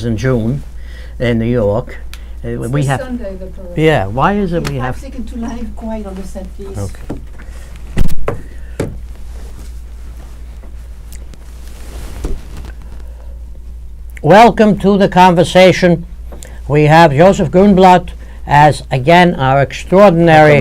Arabs in June in New York. We have Sunday, the parade. Yeah, why is it we have? Taken to live quiet on the set, please. Okay. Welcome to the conversation. We have Jofred Grinblat as again our extraordinary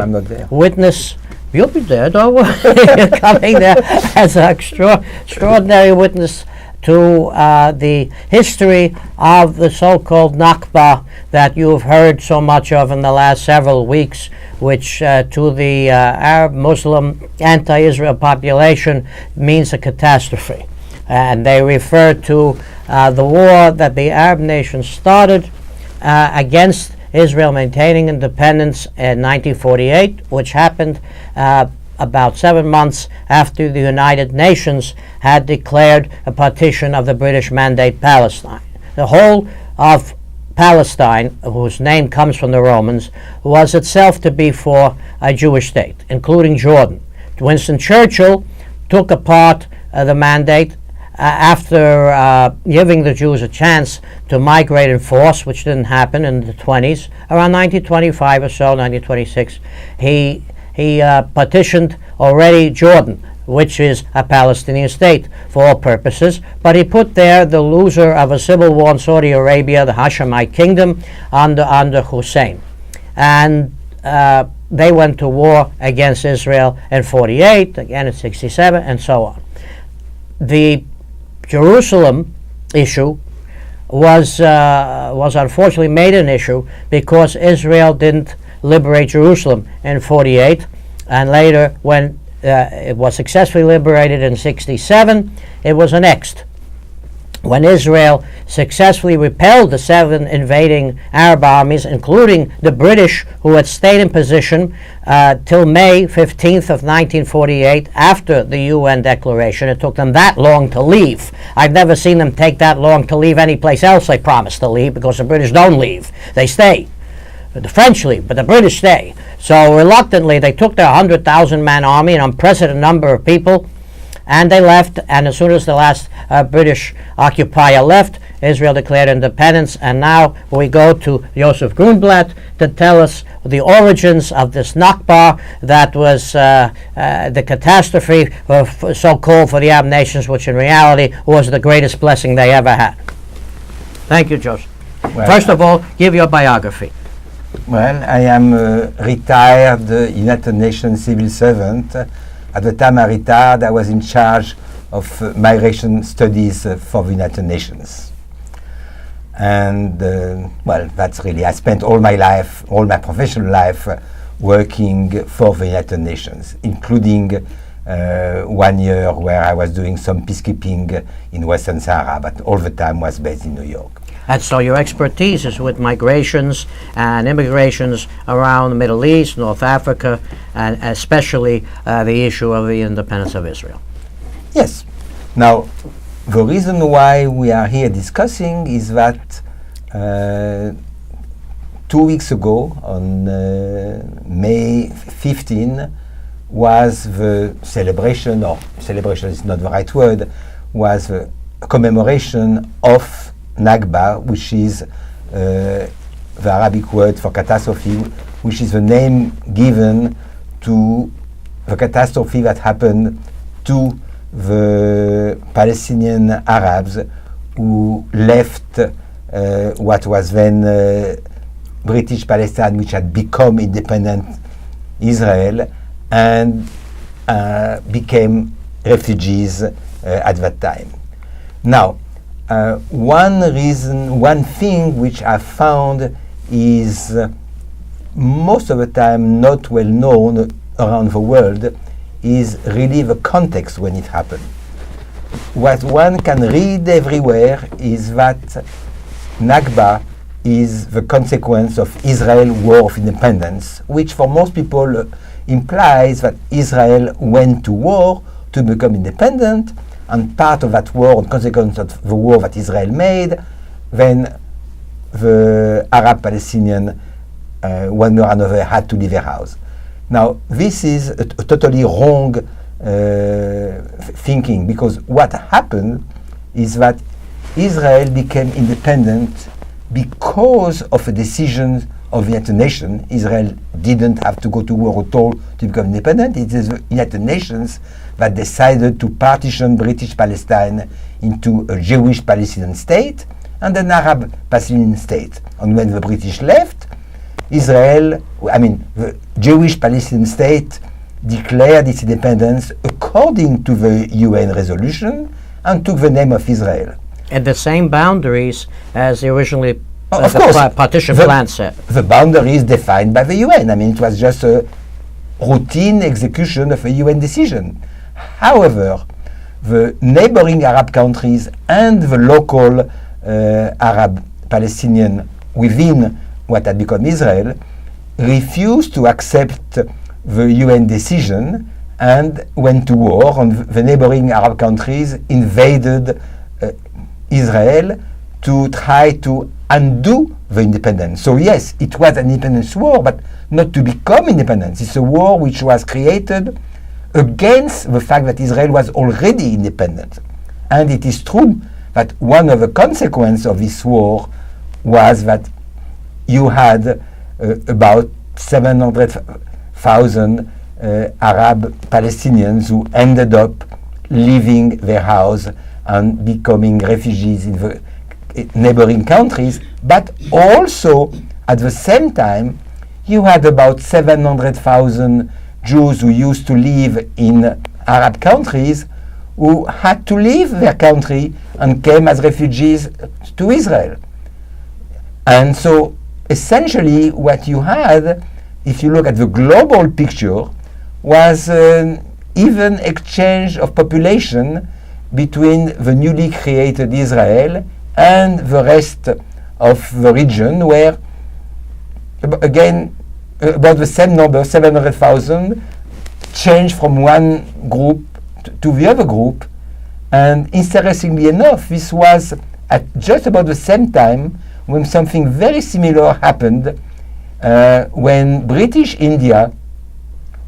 witness. You'll be there, don't worry. You're coming there as an extraordinary witness to the history of the so-called Nakba that you've heard so much of in the last several weeks, which to the Arab, Muslim, anti-Israel population means a catastrophe. And they refer to the war that the Arab nations started against Israel maintaining independence in 1948, which happened about 7 months after the United Nations had declared a partition of the British Mandate Palestine. The whole of Palestine, whose name comes from the Romans, was itself to be for a Jewish state, including Jordan. Winston Churchill took apart the mandate after giving the Jews a chance to migrate in force, which didn't happen in the 20s. Around 1925 or so, 1926, he partitioned already Jordan, which is a Palestinian state for all purposes, but he put there the loser of a civil war in Saudi Arabia, the Hashemite kingdom, under Hussein. And they went to war against Israel in 48, again in 67, and so on. The Jerusalem issue was unfortunately made an issue because Israel didn't liberate Jerusalem in 48, and later when it was successfully liberated in 67, it was annexed. When Israel successfully repelled the 7 invading Arab armies, including the British, who had stayed in position till May 15th of 1948, after the UN declaration. It took them that long to leave. I've never seen them take that long to leave any place else they promised to leave, because the British don't leave. They stay. The French leave, but the British stay. So reluctantly, they took their 100,000-man army, an unprecedented number of people, and they left. And as soon as the last British occupier left, Israel declared independence. And now we go to Jofred Grinblat to tell us the origins of this Nakba that was the catastrophe so-called for the Arab nations, which in reality was the greatest blessing they ever had. Thank you, Jofred. Well, first of all, give your biography. Well, I am a retired United Nations civil servant. At the time I retired, I was in charge of migration studies for the United Nations. And, well, that's really, I spent all my life, all my professional life, working for the United Nations, including 1 year where I was doing some peacekeeping in Western Sahara, but all the time was based in New York. And so your expertise is with migrations and immigrations around the Middle East, North Africa, and especially the issue of the independence of Israel. Yes. Now, the reason why we are here discussing is that 2 weeks ago, on May 15, was the celebration, or celebration is not the right word, was the commemoration of Nakba, which is the Arabic word for catastrophe, which is the name given to the catastrophe that happened to the Palestinian Arabs who left what was then British Palestine, which had become independent Israel, and became refugees at that time. Now, one thing which I found is most of the time not well known around the world is really the context when it happened. What one can read everywhere is that Nakba is the consequence of Israel's war of independence, which for most people implies that Israel went to war to become independent, and part of that war, and consequence of the war that Israel made, then the Arab Palestinian, one way or another, had to leave their house. Now, this is a totally wrong thinking, because what happened is that Israel became independent because of a decision of the United Nations. Israel didn't have to go to war at all to become independent. It is the United Nations that decided to partition British Palestine into a Jewish Palestinian state and an Arab Palestinian state. And when the British left, the Jewish Palestinian state declared its independence according to the UN resolution and took the name of Israel. And the same boundaries as the originally Of course, partition plan set. The boundary is defined by the UN. It was just a routine execution of a UN decision. However, the neighboring Arab countries and the local Arab Palestinian within what had become Israel refused to accept the UN decision and went to war, and the neighboring Arab countries invaded Israel to try to undo the independence. So yes, it was an independence war, but not to become independent. It's a war which was created against the fact that Israel was already independent. And it is true that one of the consequences of this war was that you had about 700,000 Arab Palestinians who ended up leaving their house and becoming refugees in the neighboring countries, but also at the same time you had about 700,000 Jews who used to live in Arab countries who had to leave their country and came as refugees to Israel. And so essentially what you had, if you look at the global picture, was an even exchange of population between the newly created Israel and the rest of the region, where again about the same number, 700,000, changed from one group to the other group. And interestingly enough, this was at just about the same time when something very similar happened when British India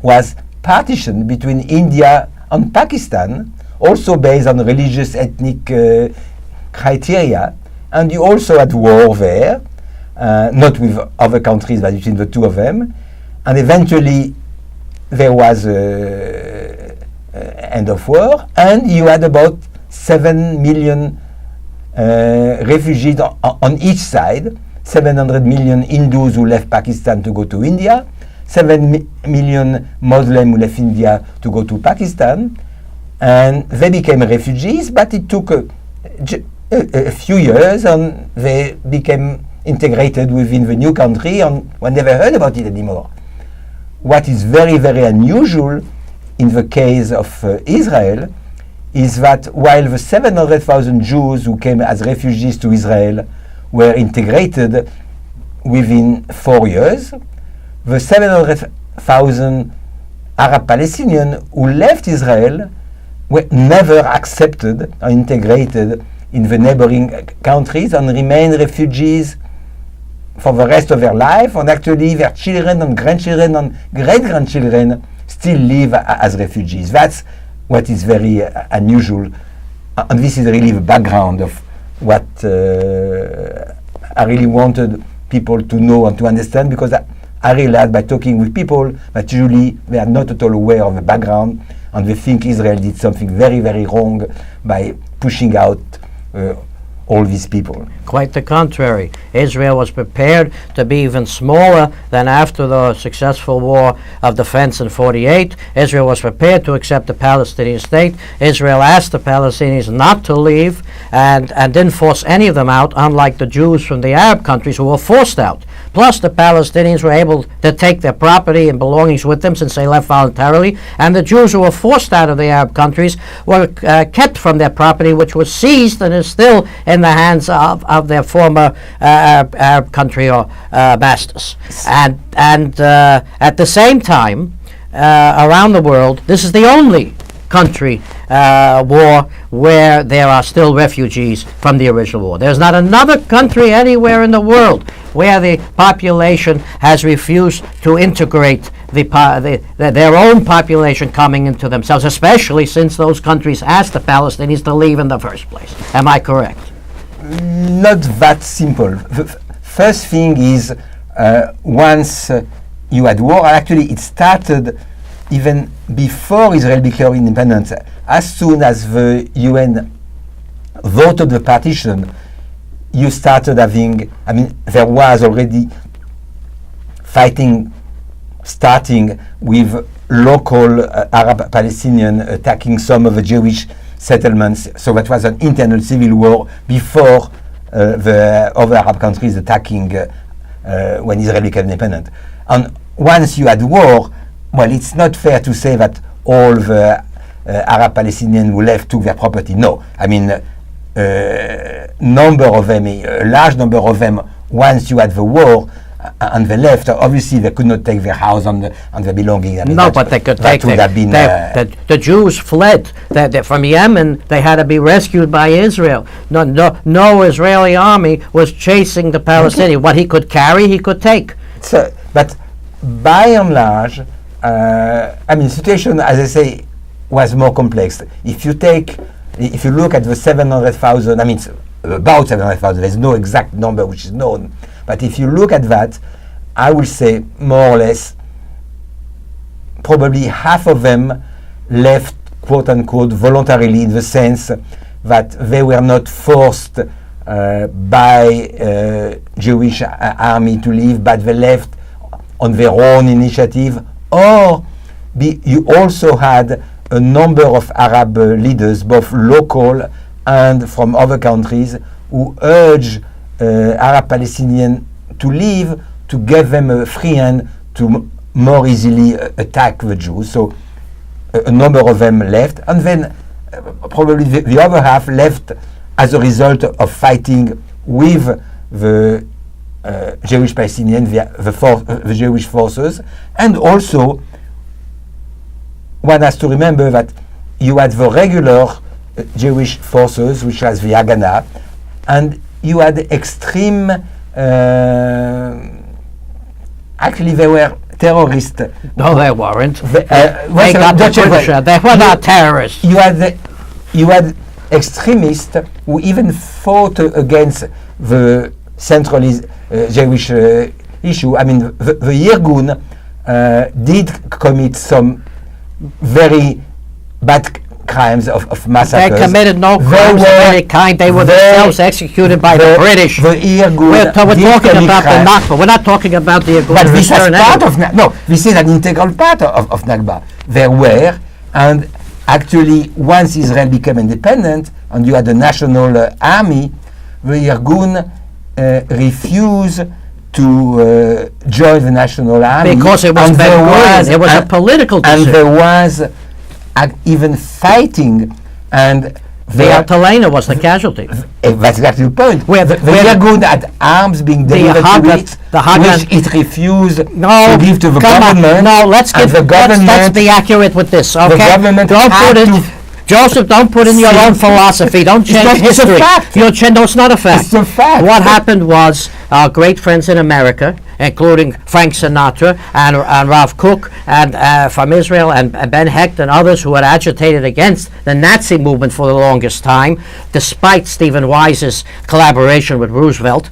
was partitioned between India and Pakistan, also based on religious ethnic criteria, and you also had war there, not with other countries but between the two of them, and eventually there was end of war, and you had about 7 million refugees on each side, 700 million Hindus who left Pakistan to go to India, 7 million Muslims who left India to go to Pakistan, and they became refugees, but it took a few years and they became integrated within the new country, and one never heard about it anymore. What is very, very unusual in the case of Israel is that while the 700,000 Jews who came as refugees to Israel were integrated within 4 years, the 700,000 Arab Palestinians who left Israel were never accepted or integrated in the neighboring countries and remained refugees for the rest of their life, and actually their children and grandchildren and great-grandchildren still live as refugees. That's what is very unusual, and this is really the background of what I really wanted people to know and to understand, because I realized by talking with people that usually they are not at all aware of the background, and they think Israel did something very, very wrong by pushing out all these people. Quite the contrary. Israel was prepared to be even smaller than after the successful war of defense in 48. Israel was prepared to accept the Palestinian state. Israel asked the Palestinians not to leave and didn't force any of them out, unlike the Jews from the Arab countries who were forced out. Plus, the Palestinians were able to take their property and belongings with them since they left voluntarily, and the Jews who were forced out of the Arab countries were kept from their property, which was seized and is still in the hands of their former Arab country or masters. And at the same time, around the world, this is the only country war where there are still refugees from the original war. There's not another country anywhere in the world where the population has refused to integrate their own population coming into themselves, especially since those countries asked the Palestinians to leave in the first place. Am I correct? not that simple. The first thing is once you had war, actually it started even before Israel declared independence. As soon as the UN voted the partition, you started having, I mean, there was already fighting starting with local Arab Palestinian attacking some of the Jewish settlements. So that was an internal civil war before the other Arab countries attacking when Israel became independent. And once you had war, well, it's not fair to say that all the Arab Palestinians who left took their property. No, I mean, number of them, a large number of them, once you had the war, and they left. Obviously, they could not take their house and their belongings. I mean, no, but they could take. The Jews fled from Yemen. They had to be rescued by Israel. No Israeli army was chasing the Palestinians. What he could carry, he could take. So, but by and large, I mean, the situation, as I say, was more complex. If you look at the 700,000, I mean, it's about 700,000. There's no exact number which is known. But if you look at that, I will say more or less, probably half of them left, quote unquote, voluntarily, in the sense that they were not forced by Jewish army to leave, but they left on their own initiative. Or you also had a number of Arab leaders, both local and from other countries, who urged Arab Palestinians to leave, to give them a free hand to more easily attack the Jews. So a number of them left, and then probably the other half left as a result of fighting with the Jewish Palestinians, the Jewish forces. And also, one has to remember that you had the regular Jewish forces, which was the Haganah, and you had extreme, actually they were terrorists. No, they weren't. They were not terrorists. You had extremists who even fought against the centralist Jewish issue. I mean, the Irgun did commit some very bad crimes of massacres. They committed no crimes of any kind. They were themselves executed by the British. The Irgun we're talking about the Nakba. We're not talking about the Irgun. But this is part of no. This is an integral part of Nakba. There were, and actually, once Israel became independent, and you had a national army, the Irgun refused to join the national army because it was it was a political decision. And there was even fighting, and the Altalena was the casualty. That's exactly the point. The Irgun had arms being delivered to it, which it refused to give to the government. No, let's be accurate with this. Okay, the government Joseph, don't put in your own philosophy. Don't change history. It's a fact. No, it's not a fact. It's a fact. What happened was our great friends in America, including Frank Sinatra and Ralph Cook and from Israel and Ben Hecht and others who had agitated against the Nazi movement for the longest time, despite Stephen Wise's collaboration with Roosevelt,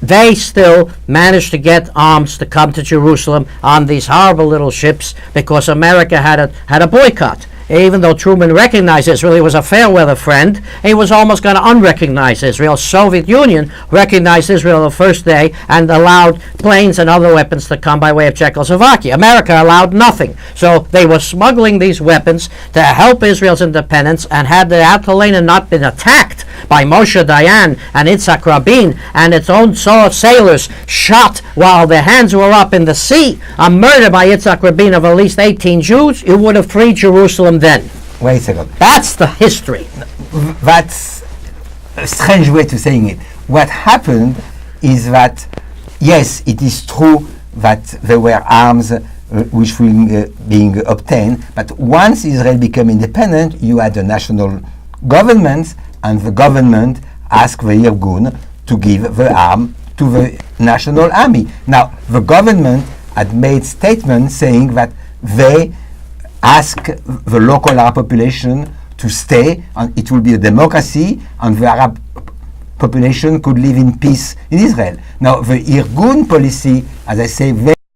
they still managed to get arms to come to Jerusalem on these horrible little ships because America had a boycott. Even though Truman recognized Israel, he was a fair weather friend, he was almost going to unrecognize Israel. Soviet Union recognized Israel the first day and allowed planes and other weapons to come by way of Czechoslovakia. America allowed nothing. So they were smuggling these weapons to help Israel's independence, and had the Altalena not been attacked by Moshe Dayan and Yitzhak Rabin and its own sailors shot while their hands were up in the sea, a murder by Yitzhak Rabin of at least 18 Jews, it would have freed Jerusalem then. Wait a second. That's the history. That's a strange way to saying it. What happened is that, yes, it is true that there were arms which were being obtained, but once Israel became independent, you had a national government, and the government asked the Irgun to give the arm to the national army. Now, the government had made statements saying that they ask the local Arab population to stay, and it will be a democracy, and the Arab population could live in peace in Israel. Now, the Irgun policy, as I say, very